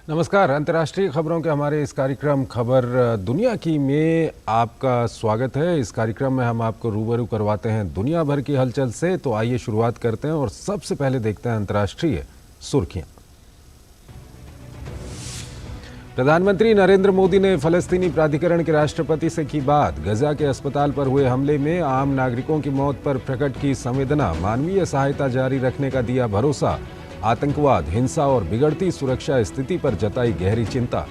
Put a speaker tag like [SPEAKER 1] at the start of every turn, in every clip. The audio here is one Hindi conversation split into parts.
[SPEAKER 1] नमस्कार। अंतर्राष्ट्रीय खबरों के हमारे इस कार्यक्रम खबर दुनिया की में आपका स्वागत है। इस कार्यक्रम में हम आपको रूबरू करवाते हैं दुनिया भर की हलचल से। तो आइए शुरुआत करते हैं और सबसे पहले देखते हैं अंतर्राष्ट्रीय सुर्खियां। प्रधानमंत्री नरेंद्र मोदी ने फलस्तीनी प्राधिकरण के राष्ट्रपति से की बात। गजा के अस्पताल पर हुए हमले में आम नागरिकों की मौत पर प्रकट की संवेदना। मानवीय सहायता जारी रखने का दिया भरोसा। आतंकवाद, हिंसा और बिगड़ती सुरक्षा स्थिति पर जताई गहरी चिंता।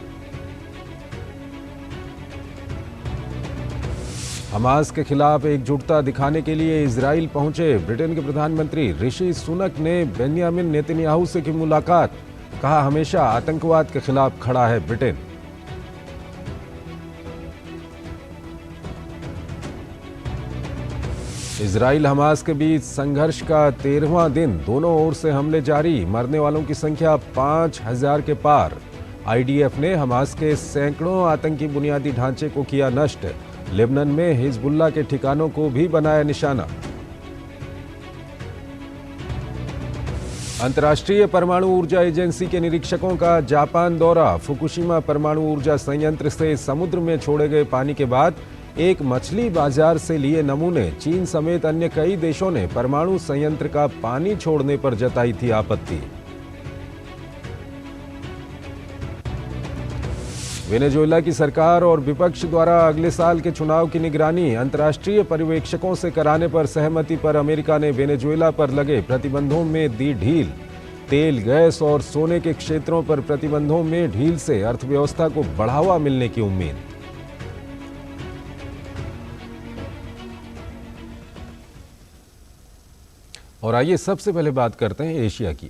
[SPEAKER 1] हमास के खिलाफ एकजुटता दिखाने के लिए इजराइल पहुंचे ब्रिटेन के प्रधानमंत्री ऋषि सुनक ने बेंयामिन नेतन्याहू से की मुलाकात। कहा, हमेशा आतंकवाद के खिलाफ खड़ा है ब्रिटेन। इजराइल हमास के बीच संघर्ष का 13वां दिन, दोनों ओर से हमले जारी। मरने वालों की संख्या 5000 के पार। आईडीएफ ने हमास के सैकड़ों आतंकी बुनियादी ढांचे को किया नष्ट। लेबनान में हिजबुल्लाह के ठिकानों को भी बनाया निशाना। अंतर्राष्ट्रीय परमाणु ऊर्जा एजेंसी के निरीक्षकों का जापान दौरा। फुकुशिमा परमाणु ऊर्जा संयंत्र से समुद्र में छोड़े गए पानी के बाद एक मछली बाजार से लिए नमूने। चीन समेत अन्य कई देशों ने परमाणु संयंत्र का पानी छोड़ने पर जताई थी आपत्ति। वेनेजुएला की सरकार और विपक्ष द्वारा अगले साल के चुनाव की निगरानी अंतर्राष्ट्रीय पर्यवेक्षकों से कराने पर सहमति पर अमेरिका ने वेनेजुएला पर लगे प्रतिबंधों में दी ढील। तेल, गैस और सोने के क्षेत्रों पर प्रतिबंधों में ढील से अर्थव्यवस्था को बढ़ावा मिलने की उम्मीद। और आइए सबसे पहले बात करते हैं एशिया की।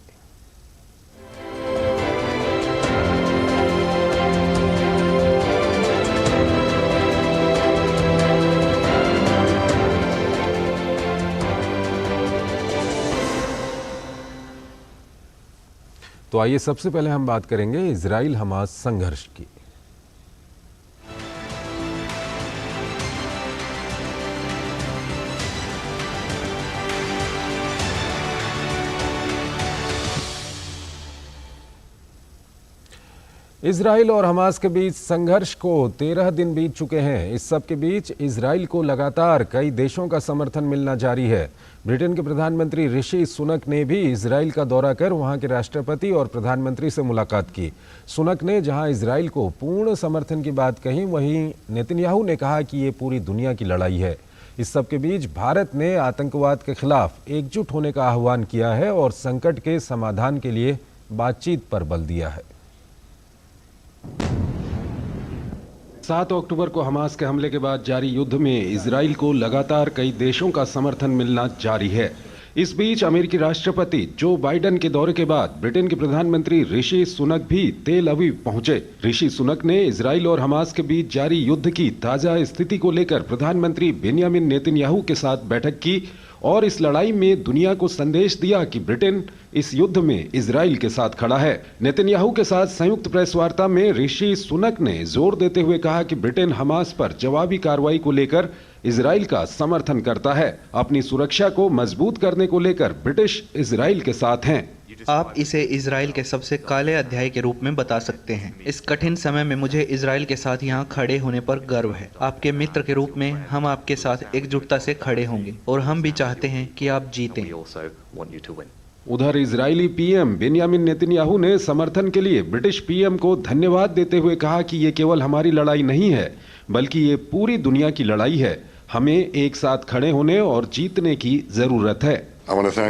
[SPEAKER 1] तो आइए सबसे पहले हम बात करेंगे इजराइल हमास संघर्ष की। इजराइल और हमास के बीच संघर्ष को 13 दिन बीत चुके हैं। इस सब के बीच इजराइल को लगातार कई देशों का समर्थन मिलना जारी है। ब्रिटेन के प्रधानमंत्री ऋषि सुनक ने भी इजराइल का दौरा कर वहां के राष्ट्रपति और प्रधानमंत्री से मुलाकात की। सुनक ने जहां इजराइल को पूर्ण समर्थन की बात कही, वहीं नेतन्याहू ने कहा कि ये पूरी दुनिया की लड़ाई है। इस सब के बीच भारत ने आतंकवाद के खिलाफ एकजुट होने का आह्वान किया है और संकट के समाधान के लिए बातचीत पर बल दिया है। 7 अक्टूबर को हमास के हमले के बाद जारी युद्ध में इजराइल को लगातार कई देशों का समर्थन मिलना जारी है। इस बीच अमेरिकी राष्ट्रपति जो बाइडेन के दौरे के बाद ब्रिटेन के प्रधानमंत्री ऋषि सुनक भी तेल अवीव पहुंचे। ऋषि सुनक ने इजराइल और हमास के बीच जारी युद्ध की ताजा स्थिति को लेकर प्रधानमंत्री बेंयामिन नेतन्याहू के साथ बैठक की और इस लड़ाई में दुनिया को संदेश दिया कि ब्रिटेन इस युद्ध में इजराइल के साथ खड़ा है। नेतन्याहू के साथ संयुक्त प्रेस वार्ता में ऋषि सुनक ने जोर देते हुए कहा कि ब्रिटेन हमास पर जवाबी कार्रवाई को लेकर इजराइल का समर्थन करता है। अपनी सुरक्षा को मजबूत करने को लेकर ब्रिटिश इजराइल के साथ हैं।
[SPEAKER 2] आप इसे इजराइल के सबसे काले अध्याय के रूप में बता सकते हैं। इस कठिन समय में मुझे इजराइल के साथ यहाँ खड़े होने पर गर्व है। आपके मित्र के रूप में हम आपके साथ एकजुटता से खड़े होंगे और हम भी चाहते हैं कि आप जीतें।
[SPEAKER 1] उधर इजरायली पीएम बेंयामिन नेतन्याहू ने समर्थन के लिए ब्रिटिश पीएम को धन्यवाद देते हुए कहा कि ये केवल हमारी लड़ाई नहीं है, बल्कि ये पूरी दुनिया की लड़ाई है। हमें एक साथ खड़े होने और जीतने की जरूरत है।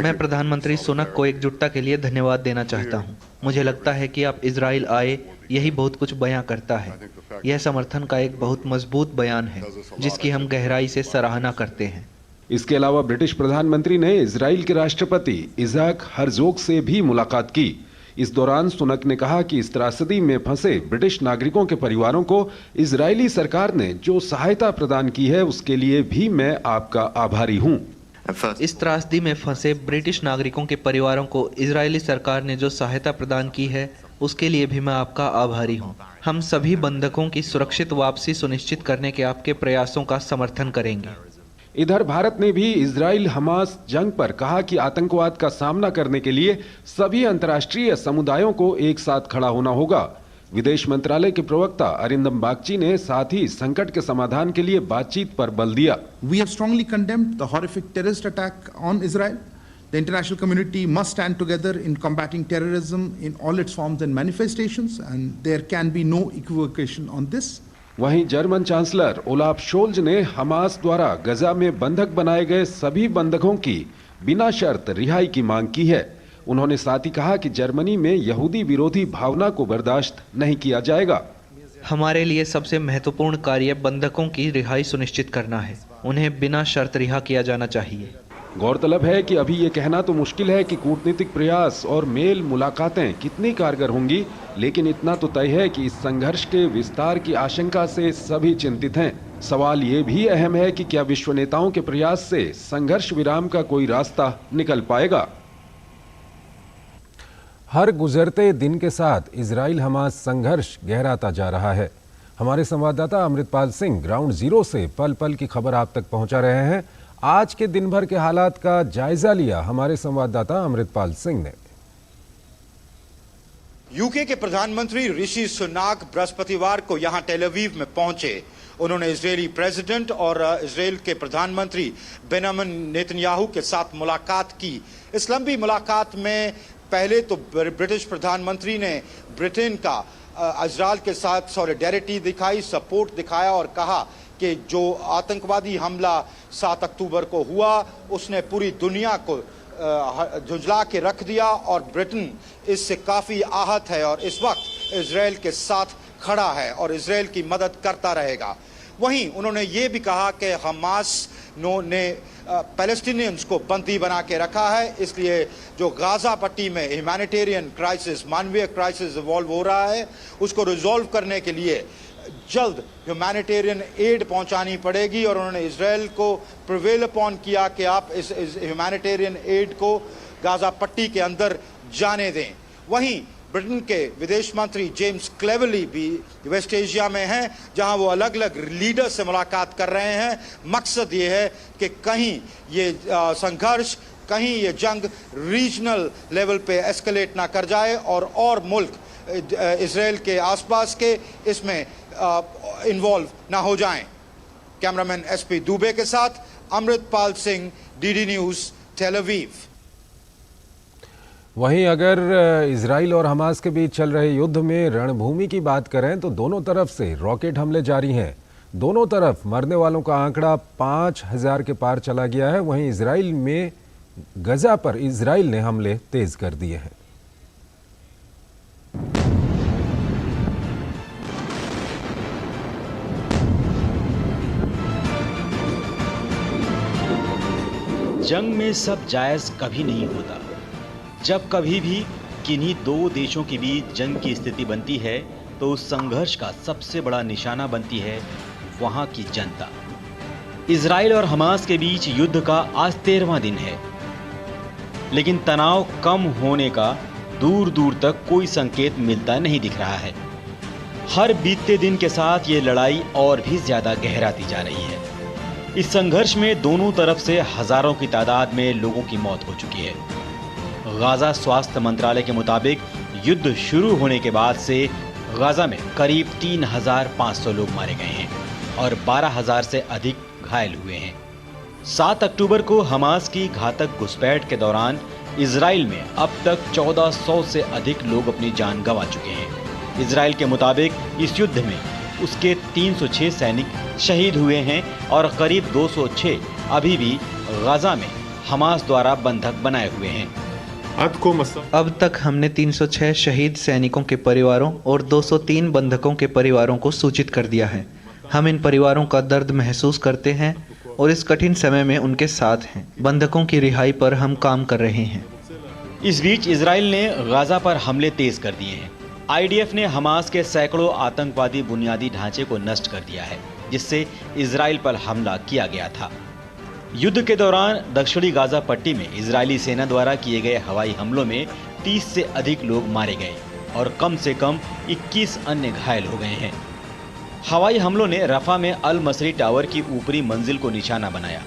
[SPEAKER 2] मैं प्रधानमंत्री सुनक को एकजुटता के लिए धन्यवाद देना चाहता हूं। मुझे लगता है कि आप इजराइल आए, यही बहुत कुछ बयां करता है। यह समर्थन का एक बहुत मजबूत बयान है जिसकी हम गहराई से सराहना करते हैं।
[SPEAKER 1] इसके अलावा ब्रिटिश प्रधानमंत्री ने इजराइल के राष्ट्रपति इज़ाक हर्जोग से भी मुलाकात की। इस दौरान सुनक ने कहा कि इस त्रासदी में फंसे ब्रिटिश नागरिकों के परिवारों को इजरायली सरकार ने जो सहायता प्रदान की है उसके लिए भी मैं आपका आभारी हूं।
[SPEAKER 2] इस त्रासदी में फंसे ब्रिटिश नागरिकों के परिवारों को इजरायली सरकार ने जो सहायता प्रदान की है उसके लिए भी मैं आपका आभारी हूं। हम सभी बंधकों की सुरक्षित वापसी सुनिश्चित करने के आपके प्रयासों का समर्थन करेंगे।
[SPEAKER 1] इधर भारत ने भी इजराइल हमास जंग पर कहा कि आतंकवाद का सामना करने के लिए सभी अंतर्राष्ट्रीय समुदायों को एक साथ खड़ा होना होगा। विदेश मंत्रालय के प्रवक्ता अरिंदम बागची ने साथ ही संकट के समाधान के लिए बातचीत पर बल दिया।
[SPEAKER 3] We have strongly condemned the horrific terrorist attack on Israel. The international community must stand together in combating terrorism in all its forms and manifestations, and there can be no equivocation on this.
[SPEAKER 1] वहीं जर्मन चांसलर ओलाफ शोल्ज ने हमास द्वारा गजा में बंधक बनाए गए सभी बंधकों की बिना शर्त रिहाई की मांग की है। उन्होंने साथ ही कहा कि जर्मनी में यहूदी विरोधी भावना को बर्दाश्त नहीं किया जाएगा।
[SPEAKER 2] हमारे लिए सबसे महत्वपूर्ण कार्य बंधकों की रिहाई सुनिश्चित करना है। उन्हें बिना शर्त रिहा किया जाना चाहिए।
[SPEAKER 1] गौरतलब है कि अभी ये कहना तो मुश्किल है कि कूटनीतिक प्रयास और मेल मुलाकातें कितनी कारगर होंगी, लेकिन इतना तो तय है कि इस संघर्ष के विस्तार की आशंका से सभी चिंतित हैं। सवाल ये भी अहम है कि क्या विश्व नेताओं के प्रयास से संघर्ष विराम का कोई रास्ता निकल पाएगा। हर गुजरते दिन के साथ इजराइल हमास संघर्ष गहराता जा रहा है। हमारे संवाददाता अमृतपाल सिंह ग्राउंड जीरो से पल पल की खबर आप तक पहुंचा रहे हैं। आज के दिन भर के हालात का जायजा लिया हमारे संवाददाता अमृतपाल सिंह ने।
[SPEAKER 4] यूके के प्रधानमंत्री ऋषि सुनाक बृहस्पतिवार को यहां टेल अवीव में पहुंचे। उन्होंने इजरायली प्रेसिडेंट और इजरायल के प्रधानमंत्री बेंजामिन नेतन्याहू के साथ मुलाकात की। इस लंबी मुलाकात में पहले तो ब्रिटिश प्रधानमंत्री ने ब्रिटेन का इजरायल के साथ सॉलिडेरिटी दिखाई, सपोर्ट दिखाया और कहा कि जो आतंकवादी हमला 7 अक्टूबर को हुआ उसने पूरी दुनिया को झुंझला के रख दिया और ब्रिटेन इससे काफ़ी आहत है और इस वक्त इजरायल के साथ खड़ा है और इजरायल की मदद करता रहेगा। वहीं उन्होंने ये भी कहा कि हमास ने पैलेस्टीनियंस को बंदी बना के रखा है, इसलिए जो गाजा पट्टी में ह्यूमैनिटेरियन क्राइसिस, मानवीय क्राइसिस इवॉल्व हो रहा है, उसको रिजॉल्व करने के लिए जल्द ह्यूमैनिटेरियन एड पहुंचानी पड़ेगी। और उन्होंने इजरायल को प्रिवेल अपॉन किया कि आप इस ह्यूमैनिटेरियन एड को गाजा पट्टी के अंदर जाने दें। वहीं ब्रिटेन के विदेश मंत्री जेम्स क्लेवर्ली भी वेस्ट एशिया में हैं, जहां वो अलग अलग लीडर से मुलाकात कर रहे हैं। मकसद ये है कि कहीं ये संघर्ष, कहीं ये जंग रीजनल लेवल पे एस्केलेट ना कर जाए और मुल्क इजरायल के आसपास के इसमें इन्वॉल्व ना हो जाएं। कैमरामैन एसपी दुबे के साथ Amritpal Singh, DD news, Tel Aviv.
[SPEAKER 1] वहीं अगर इजराइल और हमास के बीच चल रहे युद्ध में रणभूमि की बात करें तो दोनों तरफ से रॉकेट हमले जारी हैं। दोनों तरफ मरने वालों का आंकड़ा 5000 के पार चला गया है। वहीं इजराइल में गजा पर इजराइल ने हमले तेज कर दिए हैं।
[SPEAKER 5] जंग में सब जायज कभी नहीं होता। जब कभी भी किन्हीं दो देशों के बीच जंग की स्थिति बनती है तो उस संघर्ष का सबसे बड़ा निशाना बनती है वहां की जनता। इजराइल और हमास के बीच युद्ध का आज 13वां दिन है, लेकिन तनाव कम होने का दूर दूर तक कोई संकेत मिलता नहीं दिख रहा है। हर बीतते दिन के साथ ये लड़ाई और भी ज्यादा गहराती जा रही है। इस संघर्ष में दोनों तरफ से हजारों की तादाद में लोगों की मौत हो चुकी है। गाजा स्वास्थ्य मंत्रालय के मुताबिक युद्ध शुरू होने के बाद से गाजा में करीब 3500 लोग मारे गए हैं और 12000 से अधिक घायल हुए हैं। 7 अक्टूबर को हमास की घातक घुसपैठ के दौरान इजराइल में अब तक 1400 से अधिक लोग अपनी जान गंवा चुके हैं। इजराइल के मुताबिक इस युद्ध में उसके 306 सैनिक शहीद हुए हैं और करीब 206 अभी भी गाजा में हमास द्वारा बंधक बनाए हुए हैं।
[SPEAKER 2] अब तक हमने 306 शहीद सैनिकों के परिवारों और 203 बंधकों के परिवारों को सूचित कर दिया है। हम इन परिवारों का दर्द महसूस करते हैं और इस कठिन समय में उनके साथ हैं। बंधकों की रिहाई पर हम काम कर रहे हैं।
[SPEAKER 5] इस बीच इजराइल ने गाजा पर हमले तेज कर दिए हैं। आईडीएफ ने हमास के सैकड़ों आतंकवादी बुनियादी ढांचे को नष्ट कर दिया है, जिससे इजराइल पर हमला किया गया था। युद्ध के दौरान दक्षिणी गाजा पट्टी में इजरायली सेना द्वारा किए गए हवाई हमलों में 30 से अधिक लोग मारे गए और कम से कम 21 अन्य घायल हो गए हैं। हवाई हमलों ने रफा में अल मसरी टावर की ऊपरी मंजिल को निशाना बनाया।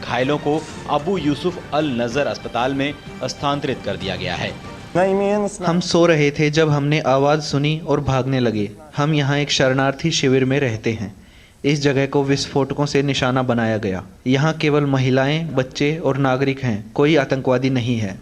[SPEAKER 5] घायलों को अबू यूसुफ अल नजर अस्पताल में स्थानांतरित कर दिया गया है।
[SPEAKER 2] हम सो रहे थे जब हमने आवाज़ सुनी और भागने लगे। हम यहाँ एक शरणार्थी शिविर में रहते हैं। इस जगह को विस्फोटकों से निशाना बनाया गया। यहाँ केवल महिलाएं, बच्चे और नागरिक हैं, कोई आतंकवादी नहीं है।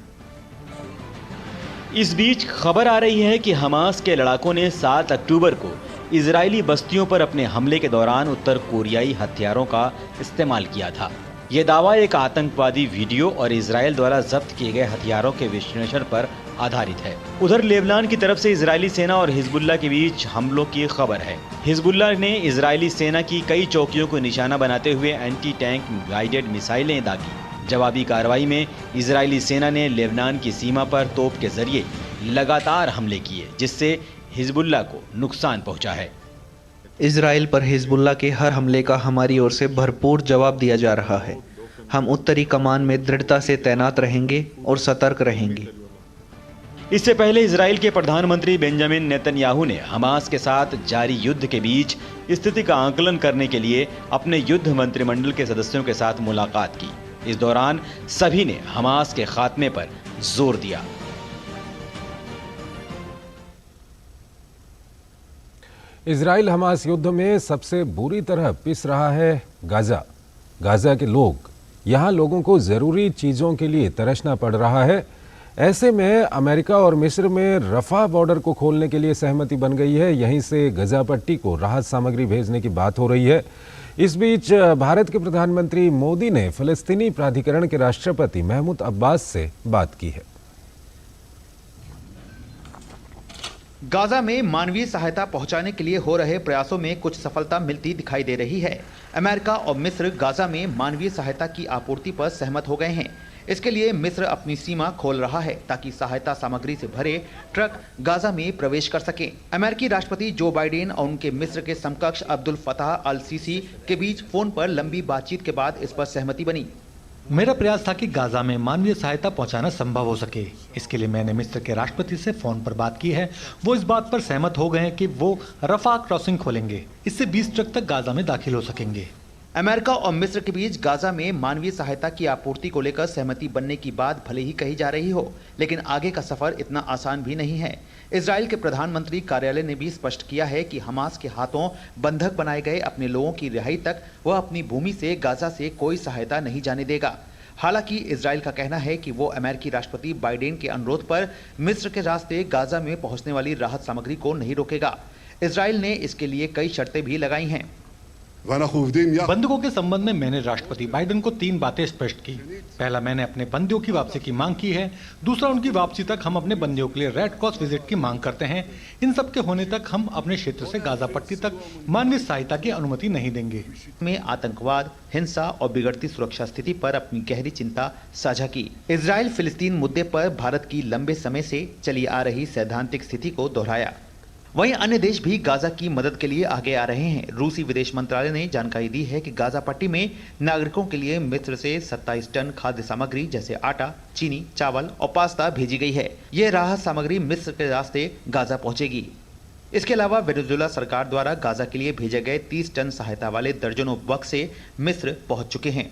[SPEAKER 5] इस बीच खबर आ रही है कि हमास के लड़ाकों ने 7 अक्टूबर को इजरायली बस्तियों पर अपने हमले के दौरान उत्तर कोरियाई हथियारों का इस्तेमाल किया था। ये दावा एक आतंकवादी वीडियो और इजरायल द्वारा जब्त किए गए हथियारों के विश्लेषण पर आधारित है। उधर लेबनान की तरफ से इजरायली सेना और हिजबुल्लाह के बीच हमलों की खबर है। हिजबुल्लाह ने इजरायली सेना की कई चौकियों को निशाना बनाते हुए एंटी टैंक गाइडेड मिसाइलें दागी। जवाबी कार्रवाई में इजरायली सेना ने लेबनान की सीमा पर तोप के जरिए लगातार हमले किए, जिससे हिजबुल्लाह को नुकसान पहुंचा है।
[SPEAKER 2] इजराइल पर हिजबुल्लाह के हर हमले का हमारी ओर से भरपूर जवाब दिया जा रहा है। हम उत्तरी कमान में दृढ़ता से तैनात रहेंगे और सतर्क रहेंगे।
[SPEAKER 5] इससे पहले इजराइल के प्रधानमंत्री बेंजामिन नेतन्याहू ने हमास के साथ जारी युद्ध के बीच स्थिति का आकलन करने के लिए अपने युद्ध मंत्रिमंडल के सदस्यों के साथ मुलाकात की। इस दौरान सभी ने हमास के खात्मे पर जोर दिया।
[SPEAKER 1] इजराइल हमास युद्ध में सबसे बुरी तरह पिस रहा है गाजा के लोग। यहां लोगों को जरूरी चीजों के लिए तरसना पड़ रहा है। ऐसे में अमेरिका और मिस्र में रफा बॉर्डर को खोलने के लिए सहमति बन गई है। यहीं से गजा पट्टी को राहत सामग्री भेजने की बात हो रही है। इस बीच भारत के प्रधानमंत्री मोदी ने फिलिस्तीनी प्राधिकरण के राष्ट्रपति महमूद अब्बास से बात की है।
[SPEAKER 6] गाजा में मानवीय सहायता पहुंचाने के लिए हो रहे प्रयासों में कुछ सफलता मिलती दिखाई दे रही है। अमेरिका और मिस्र गाजा में मानवीय सहायता की आपूर्ति पर सहमत हो गए हैं। इसके लिए मिस्र अपनी सीमा खोल रहा है ताकि सहायता सामग्री से भरे ट्रक गाजा में प्रवेश कर सकें। अमेरिकी राष्ट्रपति जो बाइडेन और उनके मिस्र के समकक्ष अब्दुल फताह अल सीसी के बीच फोन पर लंबी बातचीत के बाद इस पर सहमति बनी।
[SPEAKER 7] मेरा प्रयास था कि गाजा में मानवीय सहायता पहुंचाना संभव हो सके। इसके लिए मैंने मिस्र के राष्ट्रपति से फोन पर बात की है। वो इस बात पर सहमत हो गए हैं कि वो रफा क्रॉसिंग खोलेंगे। इससे 20 ट्रक तक गाजा में दाखिल हो सकेंगे।
[SPEAKER 6] अमेरिका और मिस्र के बीच गाजा में मानवीय सहायता की आपूर्ति को लेकर सहमति बनने की बात भले ही कही जा रही हो, लेकिन आगे का सफर इतना आसान भी नहीं है। इजराइल के प्रधानमंत्री कार्यालय ने भी स्पष्ट किया है कि हमास के हाथों बंधक बनाए गए अपने लोगों की रिहाई तक वह अपनी भूमि से गाजा से कोई सहायता नहीं जाने देगा। हालांकि इजराइल का कहना है कि वो अमेरिकी राष्ट्रपति बाइडेन के अनुरोध पर मिस्र के रास्ते गाजा में पहुंचने वाली राहत सामग्री को नहीं रोकेगा। इजराइल ने इसके लिए कई शर्तें भी लगाई हैं।
[SPEAKER 7] बंधकों के संबंध में मैंने राष्ट्रपति बाइडेन को 3 बातें स्पष्ट की। पहला, मैंने अपने बंदियों की वापसी की मांग की है। दूसरा, उनकी वापसी तक हम अपने बंदियों के लिए रेड क्रॉस विजिट की मांग करते हैं। इन सब के होने तक हम अपने क्षेत्र से गाजा पट्टी तक मानवीय सहायता की अनुमति नहीं देंगे।
[SPEAKER 6] में आतंकवाद, हिंसा और बिगड़ती सुरक्षा स्थिति पर अपनी गहरी चिंता साझा की। इजराइल फिलिस्तीन मुद्दे पर भारत की लंबे समय से चली आ रही सैद्धांतिक स्थिति को दोहराया। वहीं अन्य देश भी गाजा की मदद के लिए आगे आ रहे हैं। रूसी विदेश मंत्रालय ने जानकारी दी है कि गाजा पट्टी में नागरिकों के लिए मिस्र से 27 टन खाद्य सामग्री जैसे आटा, चीनी, चावल और पास्ता भेजी गई है। यह राहत सामग्री मिस्र के रास्ते गाजा पहुंचेगी। इसके अलावा वेनेजुएला सरकार द्वारा गाजा के लिए भेजे गए 30 टन सहायता वाले दर्जनों बक्से मिस्र पहुंच चुके हैं।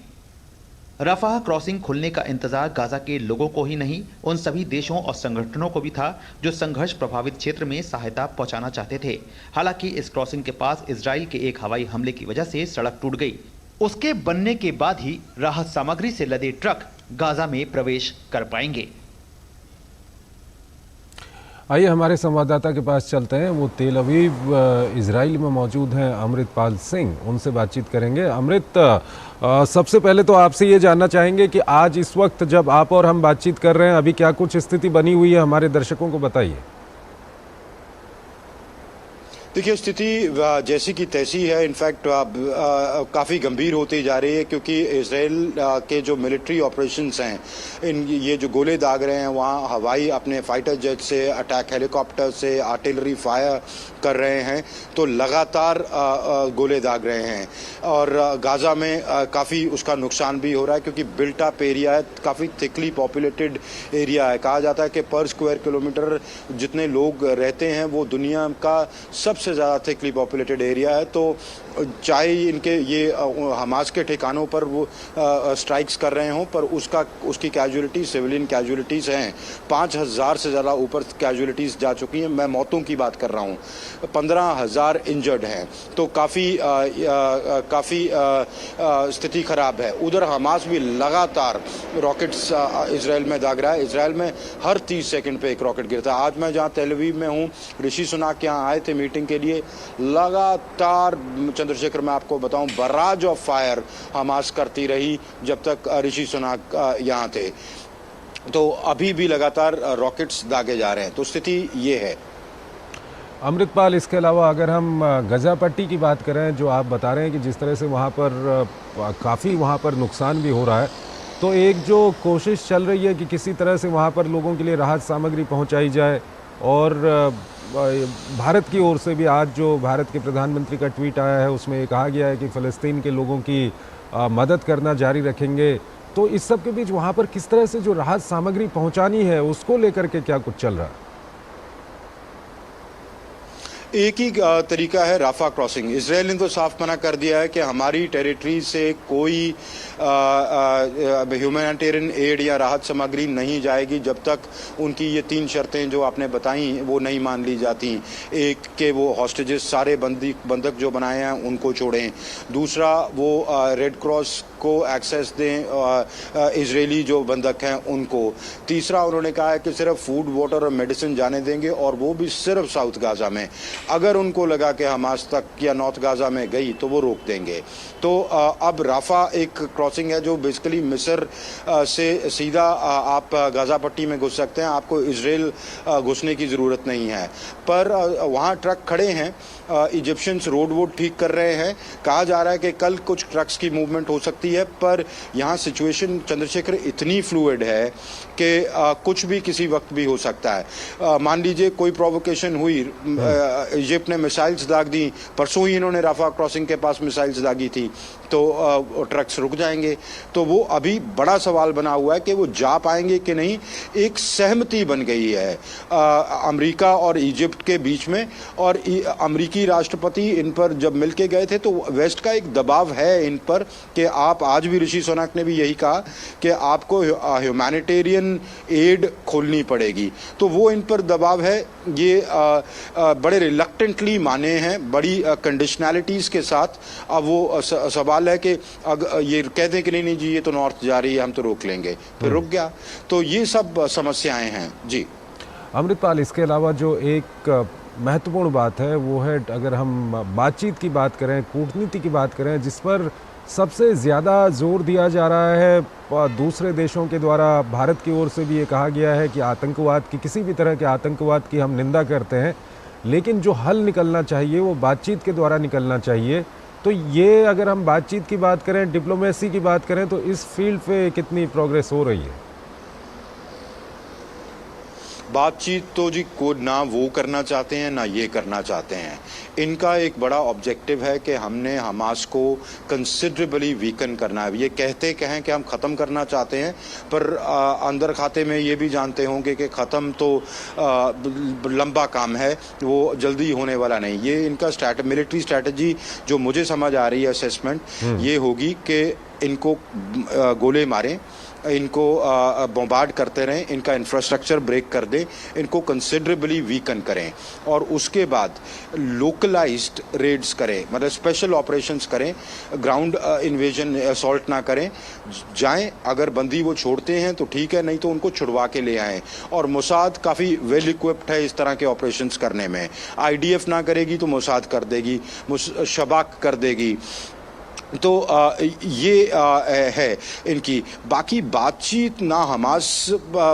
[SPEAKER 6] रफाह क्रॉसिंग खुलने का इंतजार गाजा के लोगों को ही नहीं, उन सभी देशों और संगठनों को भी था जो संघर्ष प्रभावित क्षेत्र में सहायता पहुंचाना चाहते थे। हालांकि इस क्रॉसिंग के पास इजराइल के एक हवाई हमले की वजह से सड़क टूट गई। उसके बनने के बाद ही राहत सामग्री से लदे ट्रक गाजा में प्रवेश कर पाएंगे।
[SPEAKER 1] आइए हमारे संवाददाता के पास चलते हैं। वो तेल अवीव इजराइल में मौजूद हैं अमृतपाल सिंह, उनसे बातचीत करेंगे। अमृत, सबसे पहले तो आपसे ये जानना चाहेंगे कि आज इस वक्त जब आप और हम बातचीत कर रहे हैं, अभी क्या कुछ स्थिति बनी हुई है, हमारे दर्शकों को बताइए।
[SPEAKER 4] देखिए, स्थिति जैसी की तैसी है। इनफैक्ट काफ़ी गंभीर होती जा रही है, क्योंकि इसराइल के जो मिलिट्री ऑपरेशंस हैं, ये जो गोले दाग रहे हैं, वहाँ हवाई अपने फाइटर जेट से, अटैक हेलीकॉप्टर से आर्टिलरी फायर कर रहे हैं, तो लगातार गोले दाग रहे हैं। और गाजा में काफ़ी उसका नुकसान भी हो रहा है, क्योंकि बिल्ट अप एरिया है, काफ़ी थिकली पॉपुलेटेड एरिया है। कहा जाता है कि पर स्क्वायर किलोमीटर जितने लोग रहते हैं वो दुनिया का सबसे सबसे ज़्यादा थिकली पॉपुलेटेड एरिया है। तो चाहे इनके ये हमास के ठिकानों पर वो स्ट्राइक्स कर रहे हों, पर उसकी कैजुअलिटी, सिविलियन कैजुअलिटीज़ हैं 5000 से ज़्यादा ऊपर कैजुअलिटीज़ जा चुकी हैं। मैं मौतों की बात कर रहा हूँ, 15,000 इंजर्ड हैं। तो काफ़ी स्थिति खराब है। उधर हमास भी लगातार रॉकेट्स इसराइल में दाग रहा है। इसराइल में हर 30 सेकंड पे एक रॉकेट गिरता है। आज मैं जहाँ तेल अवीव में हूँ, ऋषि सुनाक यहाँ आए थे मीटिंग के लिए। लगातार चंद्रशेखर, मैं आपको बताऊं, बराज ऑफ फायर हमास करती रही जब तक ऋषि सुनाक यहाँ थे। तो अभी भी लगातार रॉकेट्स दागे जा रहे हैं। तो स्थिति ये है।
[SPEAKER 1] अमृतपाल, इसके अलावा अगर हम गजा पट्टी की बात करें, जो आप बता रहे हैं कि जिस तरह से वहाँ पर काफ़ी वहाँ पर नुकसान भी हो रहा है, तो एक जो कोशिश चल रही है कि किसी तरह से वहाँ पर लोगों के लिए राहत सामग्री पहुँचाई जाए, और भारत की ओर से भी आज जो भारत के प्रधानमंत्री का ट्वीट आया है उसमें ये कहा गया है कि फ़लस्तीन के लोगों की मदद करना जारी रखेंगे। तो इस सब के बीच वहाँ पर किस तरह से जो राहत सामग्री पहुँचानी है उसको लेकर के क्या कुछ चल रहा है?
[SPEAKER 4] एक ही तरीका है, राफा क्रॉसिंग। इसराइल ने तो साफ मना कर दिया है कि हमारी टेरिटरी से कोई ह्यूमैनिटेरियन एड या राहत सामग्री नहीं जाएगी जब तक उनकी ये 3 शर्तें जो आपने बताई वो नहीं मान ली जाती। एक के वो हॉस्टेजेस, सारे बंधक जो बनाए हैं उनको छोड़ें। दूसरा, वो रेड क्रॉस को एक्सेस दें इजरायली जो बंधक हैं उनको। तीसरा, उन्होंने कहा है कि सिर्फ फूड, वाटर और मेडिसिन जाने देंगे, और वो भी सिर्फ साउथ गाजा में। अगर उनको लगा कि हमास तक या नॉर्थ गाजा में गई तो वो रोक देंगे। तो अब राफा एक क्रॉसिंग है जो बेसिकली मिस्र से सीधा आप गाजा पट्टी में घुस सकते हैं। आपको इजराइल घुसने की ज़रूरत नहीं है। पर वहाँ ट्रक खड़े हैं, इजिप्शियंस रोड वोड ठीक कर रहे हैं। कहा जा रहा है कि कल कुछ ट्रक्स की मूवमेंट हो सकती है, पर यहाँ सिचुएशन, चंद्रशेखर, इतनी फ्लूइड है कि कुछ भी किसी वक्त भी हो सकता है। मान लीजिए कोई प्रोवोकेशन हुई, इजिप्ट ने मिसाइल्स दाग दी, परसों ही इन्होंने राफा क्रॉसिंग के पास मिसाइल्स दागी थी, तो ट्रक्स रुक जाएंगे। तो वो अभी बड़ा सवाल बना हुआ है कि वो जा पाएंगे कि नहीं। एक सहमति बन गई है अमेरिका और इजिप्ट के बीच में, और अमेरिकी राष्ट्रपति इन पर जब मिलके गए थे तो वेस्ट का एक दबाव है इन पर कि आप, आज भी ऋषि सुनाक ने भी यही कहा कि आपको ह्यूमैनिटेरियन एड खोलनी पड़ेगी। तो वो इन पर दबाव है। ये बड़े रिलक्टेंटली माने हैं, बड़ी कंडीशनैलिटीज़ के साथ। अब वो सवाल है कि अगर ये कह दें कि नहीं जी ये तो नॉर्थ जा रही है, हम तो रोक लेंगे, फिर रुक गया। तो ये सब समस्याएं हैं जी।
[SPEAKER 1] अमृतपाल, इसके अलावा जो एक महत्वपूर्ण बात है वो है, अगर हम बातचीत की बात करें, कूटनीति की बात करें, जिस पर सबसे ज़्यादा जोर दिया जा रहा है दूसरे देशों के द्वारा, भारत की ओर से भी ये कहा गया है कि आतंकवाद की, किसी भी तरह के आतंकवाद की हम निंदा करते हैं, लेकिन जो हल निकलना चाहिए वो बातचीत के द्वारा निकलना चाहिए। तो ये, अगर हम बातचीत की बात करें, डिप्लोमेसी की बात करें, तो इस फील्ड पे कितनी प्रोग्रेस हो रही है?
[SPEAKER 4] बातचीत तो जी को ना वो करना चाहते हैं ना ये करना चाहते हैं। इनका एक बड़ा ऑब्जेक्टिव है कि हमने हमास को कंसिडरेबली वीकन करना है। ये कहते कहें कि हम ख़त्म करना चाहते हैं, पर अंदर खाते में ये भी जानते होंगे कि ख़त्म तो लंबा काम है, वो जल्दी होने वाला नहीं। ये इनका मिलिट्री स्ट्रैटेजी जो मुझे समझ आ रही है, असेसमेंट ये होगी कि इनको गोले मारें, इनको बॉम्बार्ड करते रहें, इनका इंफ्रास्ट्रक्चर ब्रेक कर दें, इनको कंसिडरेबली वीकन करें, और उसके बाद लोकलाइज्ड रेड्स करें, मतलब स्पेशल ऑपरेशंस करें, ग्राउंड इन्वेजन असॉल्ट ना करें। जाएं, अगर बंदी वो छोड़ते हैं तो ठीक है, नहीं तो उनको छुड़वा के ले आएं। और मोसाद काफ़ी वेल इक्विप्ड है इस तरह के ऑपरेशंस करने में। IDF ना करेगी तो मोसाद कर देगी, शबाक कर देगी। तो ये है इनकी। बाकी बातचीत ना हमास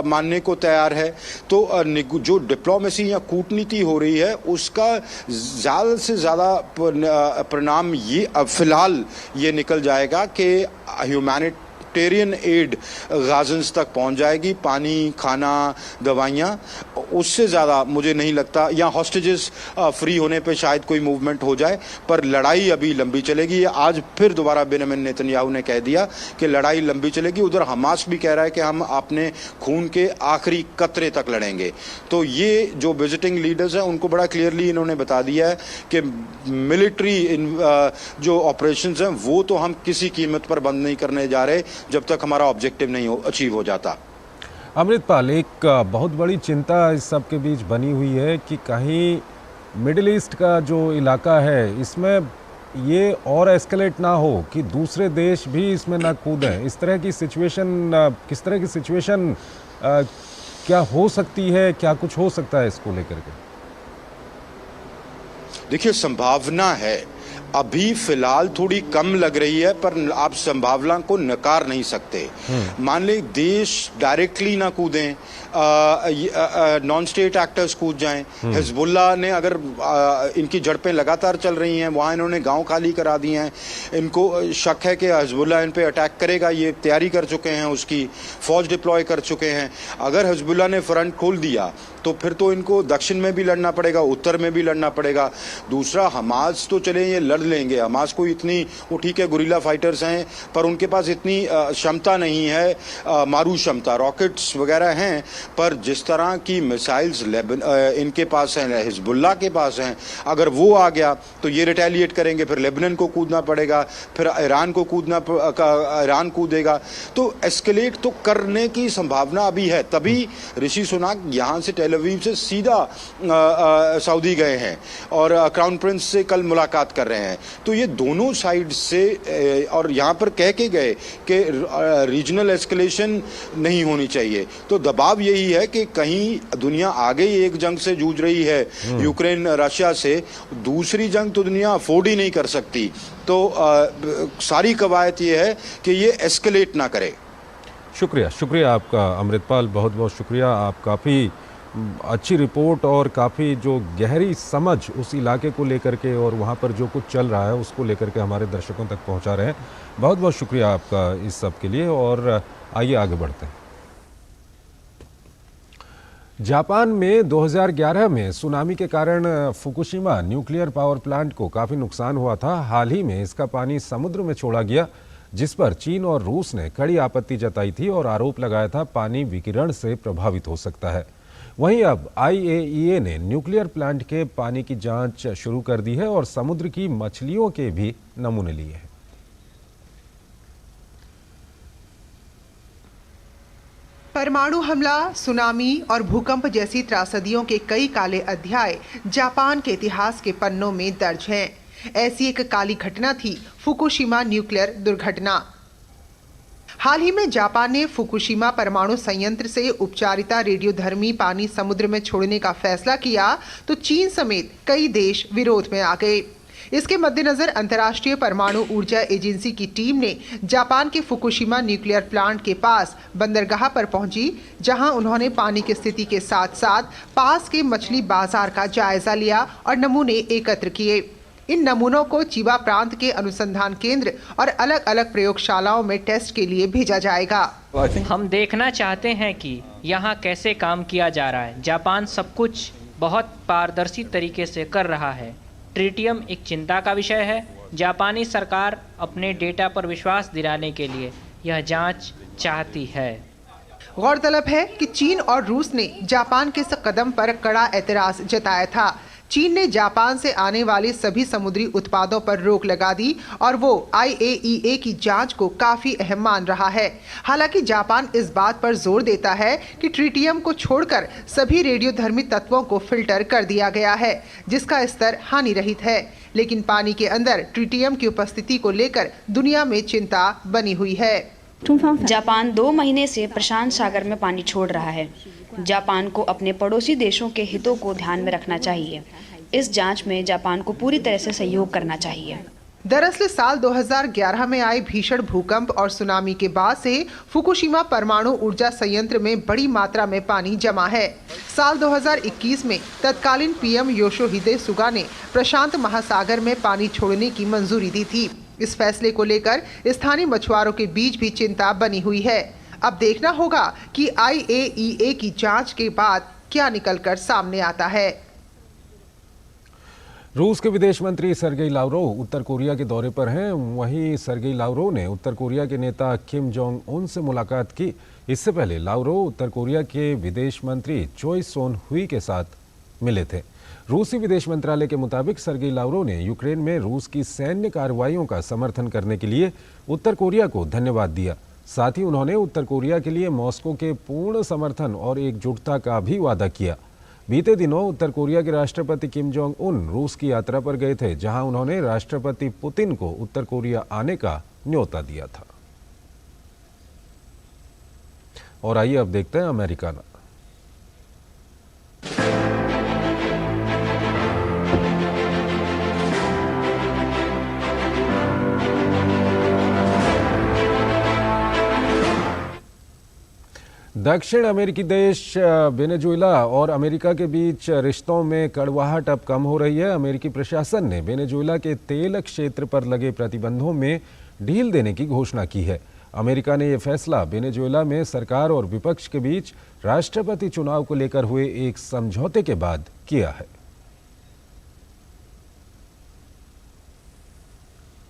[SPEAKER 4] मानने को तैयार है, तो जो डिप्लोमेसी या कूटनीति हो रही है उसका ज़्यादा से ज़्यादा परिणाम ये फ़िलहाल ये निकल जाएगा कि ह्यूमैनिटेरियन ह्यूमैनिटेरियन एड गाजन्स तक पहुंच जाएगी, पानी, खाना, दवाइयाँ, उससे ज़्यादा मुझे नहीं लगता। या हॉस्टेजेस फ्री होने पे शायद कोई मूवमेंट हो जाए, पर लड़ाई अभी लंबी चलेगी। आज फिर दोबारा बेंजामिन नेतन्याहू ने कह दिया कि लड़ाई लंबी चलेगी। उधर हमास भी कह रहा है कि हम अपने खून के आखिरी कतरे तक लड़ेंगे। तो ये जो विजिटिंग लीडर्स हैं उनको बड़ा क्लियरली इन्होंने बता दिया है कि मिलिट्री जो ऑपरेशंस हैं वो तो हम किसी कीमत पर बंद नहीं करने जा रहे जब तक हमारा ऑब्जेक्टिव नहीं अचीव हो जाता।
[SPEAKER 1] अमृतपाल, एक बहुत बड़ी चिंता इस सब के बीच बनी हुई है कि कहीं मिडिल ईस्ट का जो इलाका है इसमें ये और एस्केलेट ना हो कि दूसरे देश भी इसमें ना कूदें। इस तरह की सिचुएशन, किस तरह की सिचुएशन क्या हो सकती है, क्या कुछ हो सकता है इसको लेकर के?
[SPEAKER 4] देखिए, संभावना है, अभी फिलहाल थोड़ी कम लग रही है, पर आप संभावना को नकार नहीं सकते। मान ले देश डायरेक्टली ना कूदें, नॉन स्टेट एक्टर्स कूद जाएं। हिजबुल्लाह ने अगर इनकी झड़पें लगातार चल रही हैं, वहाँ इन्होंने गांव खाली करा दिए हैं, इनको शक है कि हिजबुल्लाह इन पे अटैक करेगा, ये तैयारी कर चुके हैं, उसकी फौज डिप्लॉय कर चुके हैं। अगर हिजबुल्लाह ने फ्रंट खोल दिया तो फिर तो इनको दक्षिण में भी लड़ना पड़ेगा, उत्तर में भी लड़ना पड़ेगा। दूसरा, हमास तो चले ये लड़ लेंगे, हमास को इतनी, वो ठीक है गुरिल्ला फाइटर्स हैं, पर उनके पास इतनी क्षमता नहीं है, मारू क्षमता, रॉकेट्स वगैरह हैं, पर जिस तरह की मिसाइल्स इनके पास हैं, हिजबुल्लाह के पास हैं, अगर वो आ गया तो ये रिटेलिएट करेंगे, फिर लेबनान को कूदना पड़ेगा, फिर ईरान को ईरान कूदेगा, तो एस्केलेट तो करने की संभावना अभी है। तभी ऋषि सुनाक यहाँ से टेल अवीव से सीधा सऊदी गए हैं और क्राउन प्रिंस से कल मुलाकात कर रहे हैं। तो ये दोनों साइड से, और यहाँ पर कह के गए कि रीजनल एस्केलेशन नहीं होनी चाहिए। तो दबाव यही है कि कहीं दुनिया आगे ही एक जंग से जूझ रही है, यूक्रेन रशिया से, दूसरी जंग तो दुनिया अफोर्ड ही नहीं कर सकती। तो सारी कवायद ये है कि ये एस्केलेट ना करे।
[SPEAKER 1] शुक्रिया आपका अमृतपाल, बहुत बहुत शुक्रिया। आप काफ़ी अच्छी रिपोर्ट और काफ़ी जो गहरी समझ उस इलाके को लेकर के और वहाँ पर जो कुछ चल रहा है उसको लेकर के हमारे दर्शकों तक पहुँचा रहे हैं। बहुत बहुत शुक्रिया आपका इस सब के लिए। और आइए आगे बढ़ते हैं। जापान में 2011 में सुनामी के कारण फुकुशिमा न्यूक्लियर पावर प्लांट को काफ़ी नुकसान हुआ था। हाल ही में इसका पानी समुद्र में छोड़ा गया, जिस पर चीन और रूस ने कड़ी आपत्ति जताई थी और आरोप लगाया था पानी विकिरण से प्रभावित हो सकता है। वहीं अब IAEA ने न्यूक्लियर प्लांट के पानी की जांच शुरू कर दी है और समुद्र की मछलियों के भी नमूने लिए हैं।
[SPEAKER 8] परमाणु हमला, सुनामी और भूकंप जैसी त्रासदियों के कई काले अध्याय जापान के इतिहास के पन्नों में दर्ज हैं। ऐसी एक काली घटना थी फुकुशिमा न्यूक्लियर दुर्घटना। हाल ही में जापान ने फुकुशिमा परमाणु संयंत्र से उपचारिता रेडियोधर्मी पानी समुद्र में छोड़ने का फैसला किया तो चीन समेत कई देश विरोध में आ गए। इसके मद्देनजर अंतर्राष्ट्रीय परमाणु ऊर्जा एजेंसी की टीम ने जापान के फुकुशिमा न्यूक्लियर प्लांट के पास बंदरगाह पर पहुंची, जहां उन्होंने पानी की स्थिति के साथ साथ पास के मछली बाजार का जायजा लिया और नमूने एकत्र किए। इन नमूनों को चिबा प्रांत के अनुसंधान केंद्र और अलग अलग प्रयोगशालाओं में टेस्ट के लिए भेजा जाएगा।
[SPEAKER 9] हम देखना चाहते हैं कि यहाँ कैसे काम किया जा रहा है। जापान सब कुछ बहुत पारदर्शी तरीके से कर रहा है। ट्रिटियम एक चिंता का विषय है। जापानी सरकार अपने डेटा पर विश्वास दिलाने के लिए यह जांच चाहती है।
[SPEAKER 8] गौरतलब है कि चीन और रूस ने जापान के इस कदम पर कड़ा एतराज जताया था। चीन ने जापान से आने वाले सभी समुद्री उत्पादों पर रोक लगा दी और वो IAEA की जांच को काफी अहम मान रहा है। हालांकि जापान इस बात पर जोर देता है कि ट्रिटियम को छोड़कर सभी रेडियोधर्मी तत्वों को फिल्टर कर दिया गया है, जिसका स्तर हानि रहित है। लेकिन पानी के अंदर ट्रिटियम की उपस्थिति को लेकर दुनिया में चिंता बनी हुई है।
[SPEAKER 10] जापान 2 महीने से प्रशांत सागर में पानी छोड़ रहा है। जापान को अपने पड़ोसी देशों के हितों को ध्यान में रखना चाहिए। इस जांच में जापान को पूरी तरह से सहयोग करना चाहिए।
[SPEAKER 8] दरअसल साल 2011 में आए भीषण भूकंप और सुनामी के बाद से फुकुशिमा परमाणु ऊर्जा संयंत्र में बड़ी मात्रा में पानी जमा है। साल 2021 में तत्कालीन PM योशिहिदे सुगा ने प्रशांत महासागर में पानी छोड़ने की मंजूरी दी थी। इस फैसले को लेकर स्थानीय मछुआरों के बीच भी चिंता बनी हुई है। अब देखना होगा कि IAEA की जांच के बाद क्या निकलकर सामने आता है।
[SPEAKER 1] रूस के विदेश मंत्री सर्गेई लावरोव उत्तर कोरिया के दौरे पर हैं। वहीं सर्गेई लावरोव ने उत्तर कोरिया के नेता किम जोंग उन से मुलाकात की। इससे पहले लावरोव उत्तर कोरिया के विदेश मंत्री चोई सोन हुई के साथ मिले थे। रूसी विदेश मंत्रालय के मुताबिक सर्गेई लावरोव ने यूक्रेन में रूस की सैन्य कार्रवाइयों का समर्थन करने के लिए उत्तर कोरिया को धन्यवाद दिया। साथ ही उन्होंने उत्तर कोरिया के लिए मॉस्को के पूर्ण समर्थन और एकजुटता का भी वादा किया। बीते दिनों उत्तर कोरिया के राष्ट्रपति किम जोंग उन रूस की यात्रा पर गए थे, जहां उन्होंने राष्ट्रपति पुतिन को उत्तर कोरिया आने का न्योता दिया था। और आइए अब देखते हैं अमेरिकाना। दक्षिण अमेरिकी देश वेनेजुएला और अमेरिका के बीच रिश्तों में कड़वाहट अब कम हो रही है। अमेरिकी प्रशासन ने वेनेजुएला के तेल क्षेत्र पर लगे प्रतिबंधों में ढील देने की घोषणा की है। अमेरिका ने यह फैसला वेनेजुएला में सरकार और विपक्ष के बीच राष्ट्रपति चुनाव को लेकर हुए एक समझौते के बाद किया है।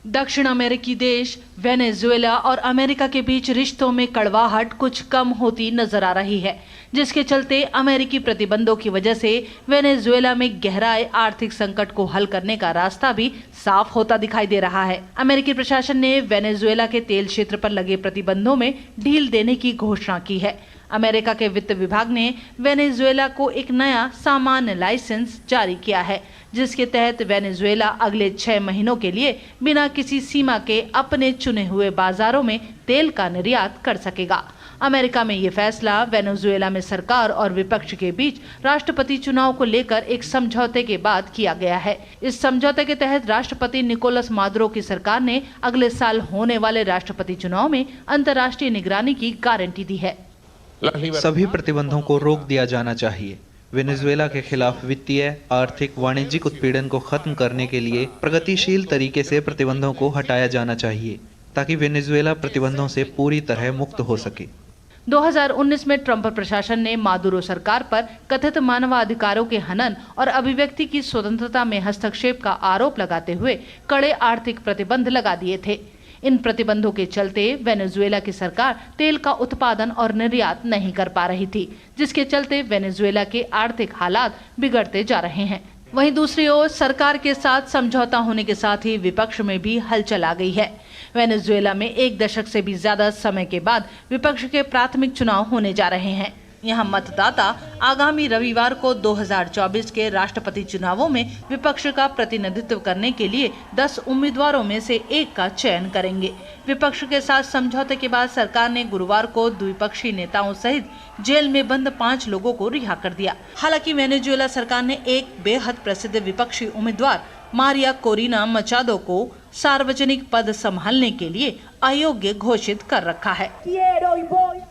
[SPEAKER 11] दक्षिण अमेरिकी देश वेनेजुएला और अमेरिका के बीच रिश्तों में कड़वाहट कुछ कम होती नजर आ रही है, जिसके चलते अमेरिकी प्रतिबंधों की वजह से वेनेजुएला में गहराए आर्थिक संकट को हल करने का रास्ता भी साफ होता दिखाई दे रहा है। अमेरिकी प्रशासन ने वेनेजुएला के तेल क्षेत्र पर लगे प्रतिबंधों में ढील देने की घोषणा की है। अमेरिका के वित्त विभाग ने वेनेजुएला को एक नया सामान्य लाइसेंस जारी किया है, जिसके तहत वेनेजुएला अगले 6 महीनों के लिए बिना किसी सीमा के अपने चुने हुए बाजारों में तेल का निर्यात कर सकेगा। अमेरिका में ये फैसला वेनेजुएला में सरकार और विपक्ष के बीच राष्ट्रपति चुनाव को लेकर एक समझौते के बाद किया गया है। इस समझौते के तहत राष्ट्रपति निकोलस मादुरो की सरकार ने अगले साल होने वाले राष्ट्रपति चुनाव में अंतर्राष्ट्रीय निगरानी की गारंटी दी है।
[SPEAKER 2] सभी प्रतिबंधों को रोक दिया जाना चाहिए। वेनेजुएला के खिलाफ वित्तीय, आर्थिक, वाणिज्यिक उत्पीड़न को खत्म करने के लिए प्रगतिशील तरीके से प्रतिबंधों को हटाया जाना चाहिए, ताकि वेनेजुएला प्रतिबंधों से पूरी तरह मुक्त हो सके।
[SPEAKER 11] 2019 में ट्रंप प्रशासन ने मादुरो सरकार पर कथित मानवाधिकारों के हनन और अभिव्यक्ति की स्वतंत्रता में हस्तक्षेप का आरोप लगाते हुए कड़े आर्थिक प्रतिबंध लगा दिए थे। इन प्रतिबंधों के चलते वेनेजुएला की सरकार तेल का उत्पादन और निर्यात नहीं कर पा रही थी, जिसके चलते वेनेजुएला के आर्थिक हालात बिगड़ते जा रहे हैं। वहीं दूसरी ओर सरकार के साथ समझौता होने के साथ ही विपक्ष में भी हलचल आ गई है। वेनेजुएला में 1 दशक से भी ज्यादा समय के बाद विपक्ष के प्राथमिक चुनाव होने जा रहे हैं। यहाँ मतदाता आगामी रविवार को 2024 के राष्ट्रपति चुनावों में विपक्ष का प्रतिनिधित्व करने के लिए 10 उम्मीदवारों में से एक का चयन करेंगे। विपक्ष के साथ समझौते के बाद सरकार ने गुरुवार को द्विपक्षीय नेताओं सहित जेल में बंद 5 लोगों को रिहा कर दिया। हालांकि वेनेजुएला सरकार ने एक बेहद प्रसिद्ध विपक्षी उम्मीदवार मारिया कोरिना मचादो को सार्वजनिक पद संभालने के लिए अयोग्य घोषित कर रखा है।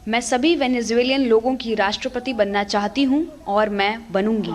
[SPEAKER 10] मैं सभी वेनेजुएलियन लोगों की राष्ट्रपति बनना चाहती हूं और मैं बनूंगी।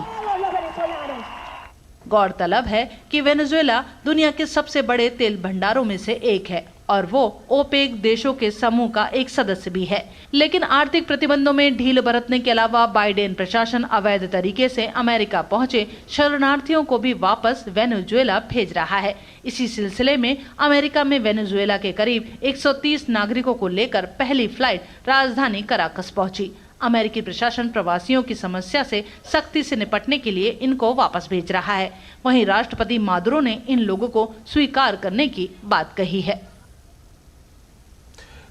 [SPEAKER 11] गौरतलब है कि वेनेजुएला दुनिया के सबसे बड़े तेल भंडारों में से एक है और वो ओपेक देशों के समूह का एक सदस्य भी है। लेकिन आर्थिक प्रतिबंधों में ढील बरतने के अलावा बाइडेन प्रशासन अवैध तरीके से अमेरिका पहुंचे शरणार्थियों को भी वापस वेनेजुएला भेज रहा है। इसी सिलसिले में अमेरिका में वेनेजुएला के करीब 130 नागरिकों को लेकर पहली फ्लाइट राजधानी कराकस पहुंची। अमेरिकी प्रशासन प्रवासियों की समस्या से सख्ती से निपटने के लिए इनको वापस भेज रहा है। वहीं राष्ट्रपति मादुरो ने इन लोगों को स्वीकार करने की बात कही है।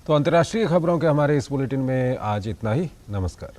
[SPEAKER 1] तो अंतर्राष्ट्रीय खबरों के हमारे इस बुलेटिन में आज इतना ही। नमस्कार।